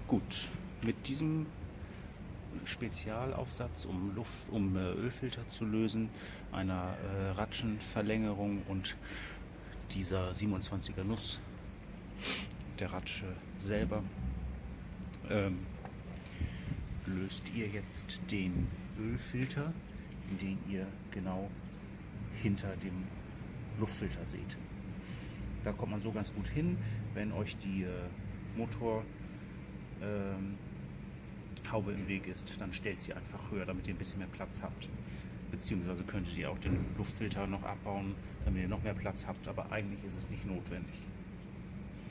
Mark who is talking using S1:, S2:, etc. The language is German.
S1: Gut, mit diesem Spezialaufsatz, um Ölfilter zu lösen, einer Ratschenverlängerung und dieser 27er Nuss, der Ratsche selber, löst ihr jetzt den Ölfilter, den ihr genau hinter dem Luftfilter seht. Da kommt man so ganz gut hin, wenn euch die Motorhaube im Weg ist, dann stellt sie einfach höher, damit ihr ein bisschen mehr Platz habt. Beziehungsweise könntet ihr auch den Luftfilter noch abbauen, damit ihr noch mehr Platz habt, aber eigentlich ist es nicht notwendig.